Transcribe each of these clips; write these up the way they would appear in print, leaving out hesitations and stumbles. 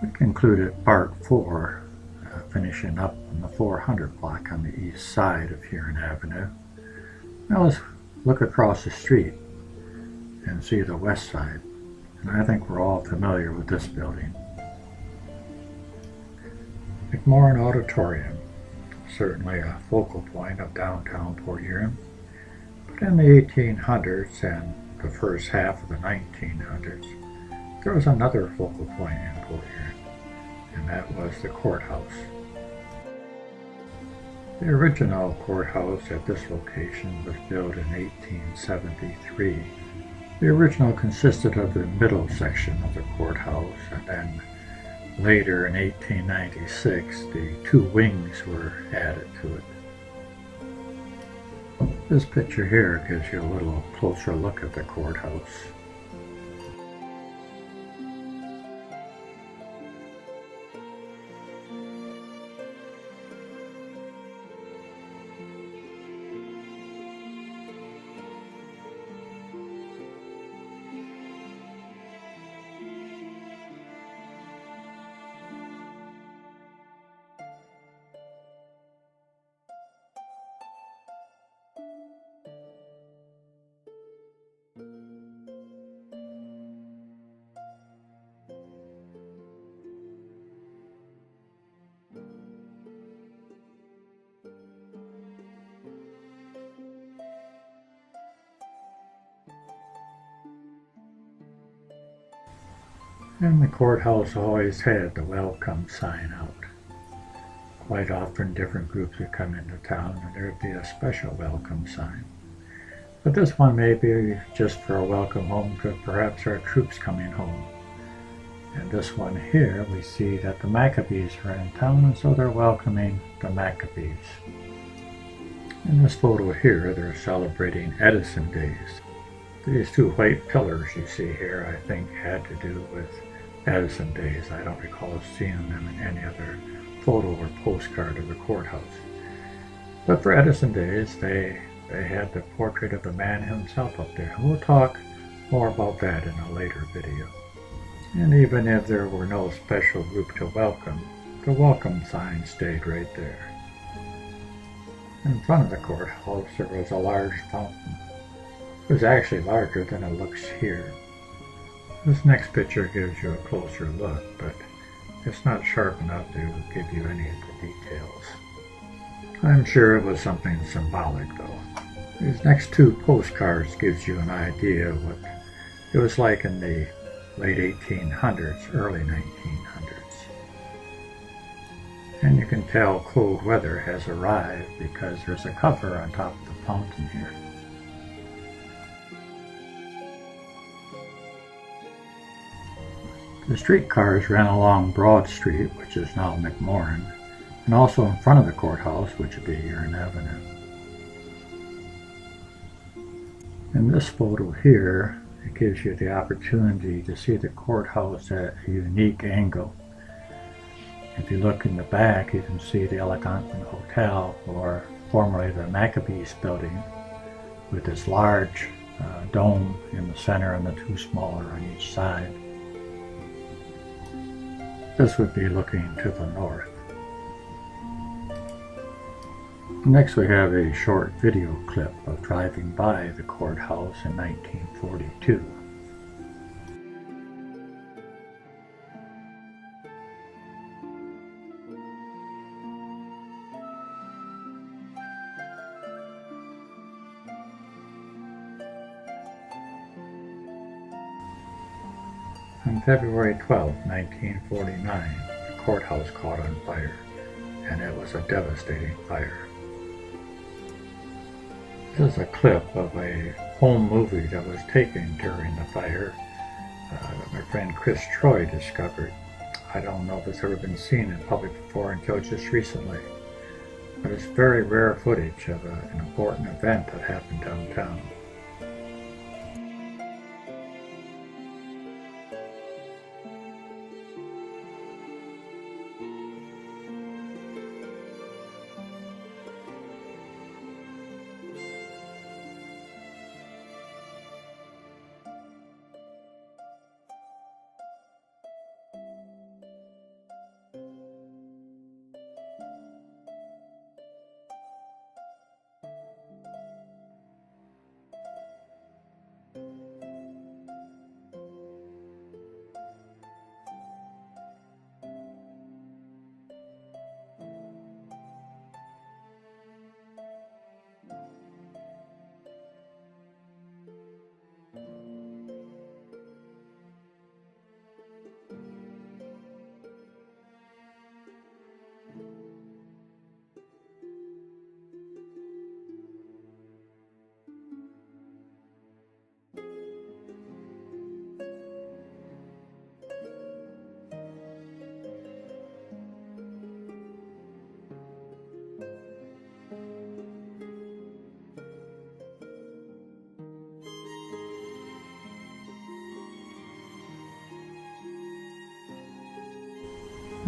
We concluded part 4, finishing up on the 400 block on the east side of Huron Avenue. Now let's look across the street and see the west side. And I think we're all familiar with this building. McMorran Auditorium, certainly a focal point of downtown Port Huron. But in the 1800s and the first half of the 1900s, there was another focal point in Port Huron, and that was the courthouse. The original courthouse at this location was built in 1873. The original consisted of the middle section of the courthouse, and then later in 1896 the two wings were added to it. This picture here gives you a little closer look at the courthouse. And the courthouse always had the welcome sign out. Quite often different groups would come into town and there would be a special welcome sign. But this one may be just for a welcome home to perhaps our troops coming home. And this one here, we see that the Maccabees are in town, and so they're welcoming the Maccabees. In this photo here, they're celebrating Edison Days. These two white pillars you see here, I think, had to do with Edison Days. I don't recall seeing them in any other photo or postcard of the courthouse. But for Edison Days, they had the portrait of the man himself up there. We'll talk more about that in a later video. And even if there were no special group to welcome, the welcome sign stayed right there. In front of the courthouse there was a large fountain. It was actually larger than it looks here. This next picture gives you a closer look, but it's not sharp enough to give you any of the details. I'm sure it was something symbolic though. These next two postcards gives you an idea of what it was like in the late 1800s, early 1900s. And you can tell cold weather has arrived because there's a cover on top of the fountain here. The streetcars ran along Broad Street, which is now McMorran, and also in front of the courthouse, which would be Huron Avenue. In this photo here, it gives you the opportunity to see the courthouse at a unique angle. If you look in the back, you can see the Algonquin Hotel, or formerly the Maccabees building, with this large dome in the center and the two smaller on each side. This would be looking to the north. Next we have a short video clip of driving by the courthouse in 1942. On February 12, 1949, the courthouse caught on fire, and it was a devastating fire. This is a clip of a home movie that was taken during the fire that my friend Chris Troy discovered. I don't know if it's ever been seen in public before until just recently, but it's very rare footage of an important event that happened downtown.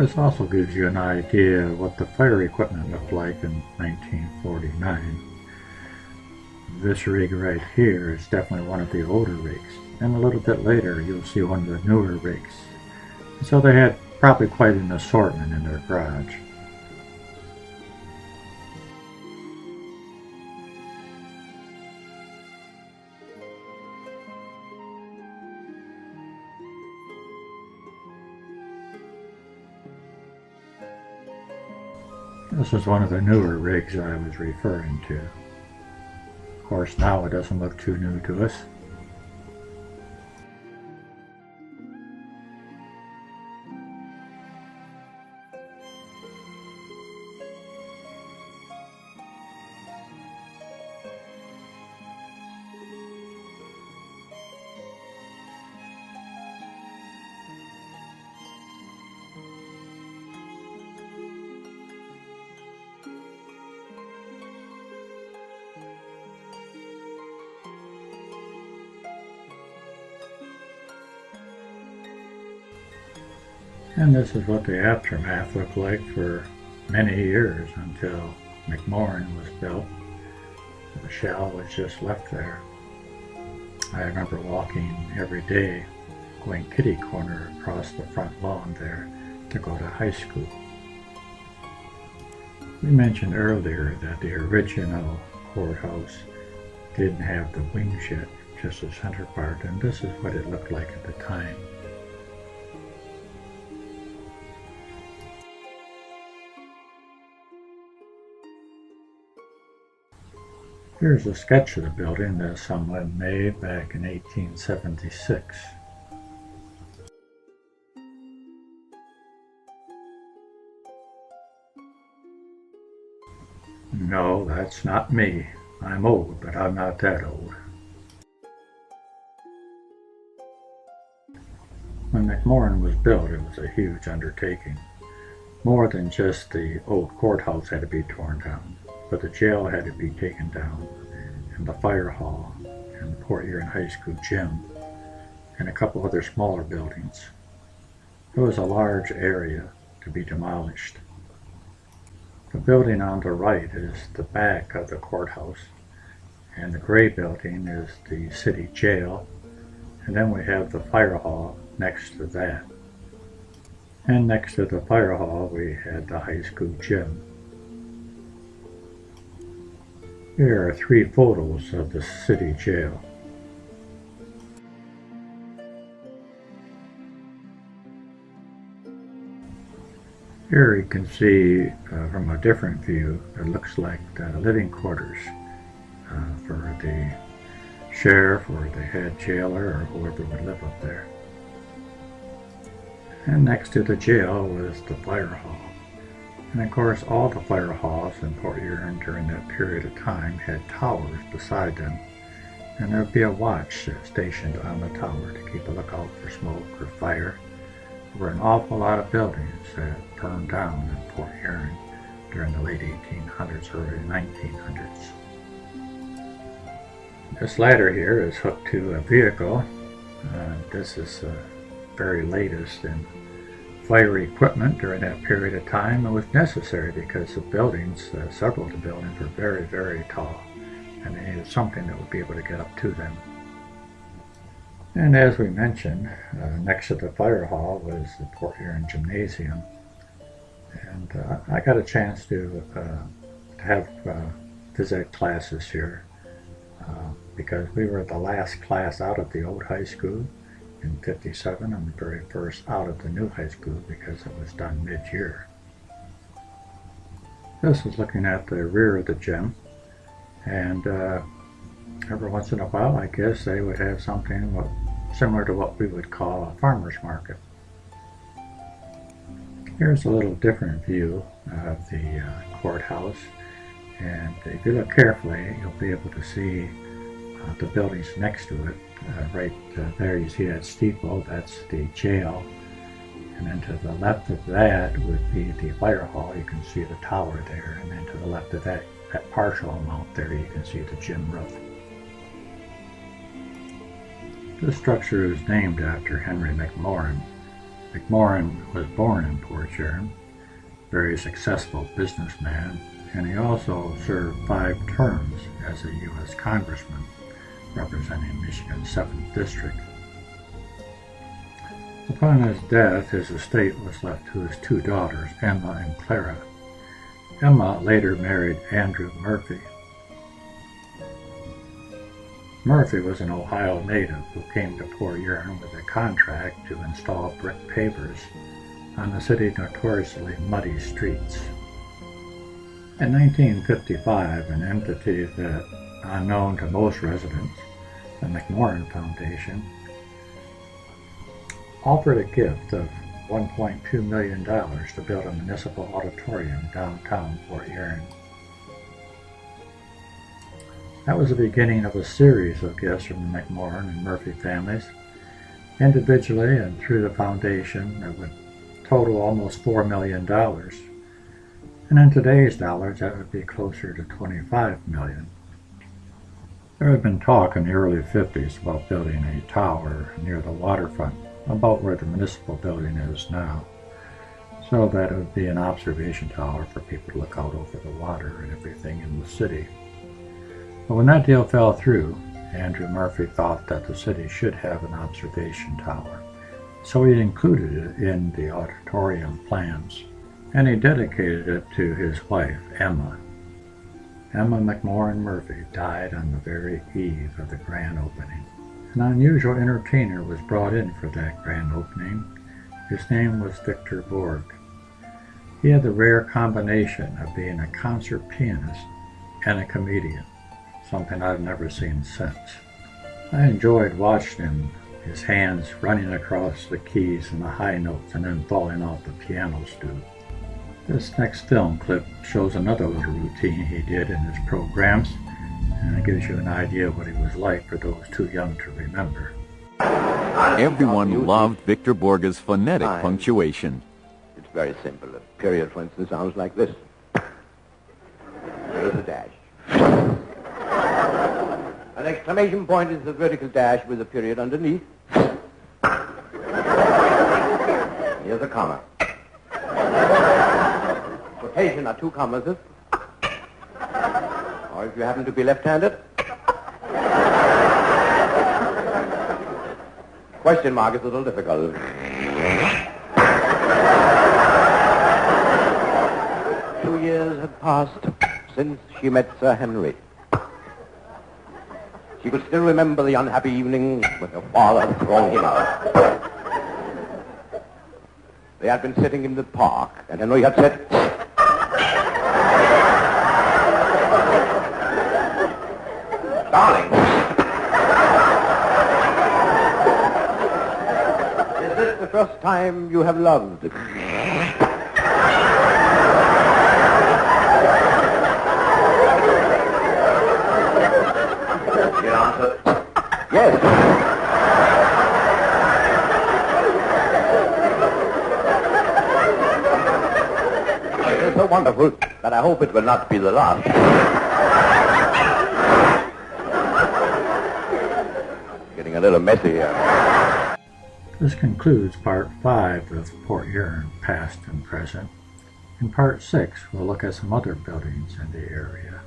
This also gives you an idea of what the fire equipment looked like in 1949. This rig right here is definitely one of the older rigs, and a little bit later you'll see one of the newer rigs. So they had probably quite an assortment in their garage. This is one of the newer rigs I was referring to. Of course, now it doesn't look too new to us. And this is what the aftermath looked like for many years until McMorran was built. The shell was just left there. I remember walking every day, going kitty corner across the front lawn there to go to high school. We mentioned earlier that the original courthouse didn't have the wing shed, just the center part, and this is what it looked like at the time. Here's a sketch of the building that someone made back in 1876. No, that's not me. I'm old, but I'm not that old. When McMorran was built, it was a huge undertaking. More than just the old courthouse had to be torn down, but the jail had to be taken down, and the fire hall, and the Port Huron High School gym, and a couple other smaller buildings. It was a large area to be demolished. The building on the right is the back of the courthouse, and the gray building is the city jail, and then we have the fire hall next to that. And next to the fire hall we had the high school gym. Here are 3 photos of the city jail. Here you can see from a different view, it looks like living quarters for the sheriff or the head jailer or whoever would live up there. And next to the jail was the fire hall. And of course all the fire halls in Port Huron during that period of time had towers beside them, and there would be a watch stationed on the tower to keep a lookout for smoke or fire. There were an awful lot of buildings that burned down in Port Huron during the late 1800s, early 1900s. This ladder here is hooked to a vehicle. This is very latest in fire equipment during that period of time. It was necessary because the buildings, several of the buildings were very, very tall, and they needed something that would be able to get up to them. And as we mentioned, next to the fire hall was the Port Huron Gymnasium, and I got a chance to have phys ed classes here because we were the last class out of the old high school in '57 and the very first out of the new high school because it was done mid-year. This is looking at the rear of the gym, and every once in a while I guess they would have something similar to what we would call a farmer's market. Here's a little different view of the courthouse, and if you look carefully you'll be able to see the buildings next to it. Right there you see that steeple, that's the jail, and then to the left of that would be the fire hall. You can see the tower there, and then to the left of that partial amount there you can see the gym roof. This structure is named after Henry McMorran, McMorrin was born in Port Huron, very successful businessman, and he also served 5 terms as a U.S. Congressman representing Michigan's 7th District. Upon his death, his estate was left to his 2 daughters, Emma and Clara. Emma later married Andrew Murphy. Murphy was an Ohio native who came to Port Huron with a contract to install brick pavers on the city's notoriously muddy streets. In 1955, an entity that, unknown to most residents, the McMorrin Foundation, offered a gift of $1.2 million to build a municipal auditorium downtown Port Huron. That was the beginning of a series of gifts from the McMorrin and Murphy families, individually and through the foundation, that would total almost $4 million. And in today's dollars, that would be closer to $25 million. There had been talk in the early 50s about building a tower near the waterfront, about where the municipal building is now, so that it would be an observation tower for people to look out over the water and everything in the city. But when that deal fell through, Andrew Murphy thought that the city should have an observation tower, so he included it in the auditorium plans, and he dedicated it to his wife, Emma. Emma McMorrin Murphy died on the very eve of the grand opening. An unusual entertainer was brought in for that grand opening. His name was Victor Borg. He had the rare combination of being a concert pianist and a comedian, something I've never seen since. I enjoyed watching him, his hands running across the keys and the high notes and then falling off the piano stool. This next film clip shows another little routine he did in his programs, and it gives you an idea of what he was like for those too young to remember. Everyone loved Victor Borge's phonetic punctuation. It's very simple. A period, for instance, sounds like this. There is a dash. An exclamation point is a vertical dash with a period underneath. Here's a comma. Quotation are 2 commas. Or if you happen to be left-handed, question mark is a little difficult. 2 years had passed since she met Sir Henry. She could still remember the unhappy evening when her father had thrown him out. They had been sitting in the park, and Henry had said, "Darling, is this the first time you have loved?" She answered, "Yes." It is so wonderful that I hope it will not be the last. Getting a little messy here. This concludes Part 5 of Port Huron, Past and Present. In Part 6, we'll look at some other buildings in the area.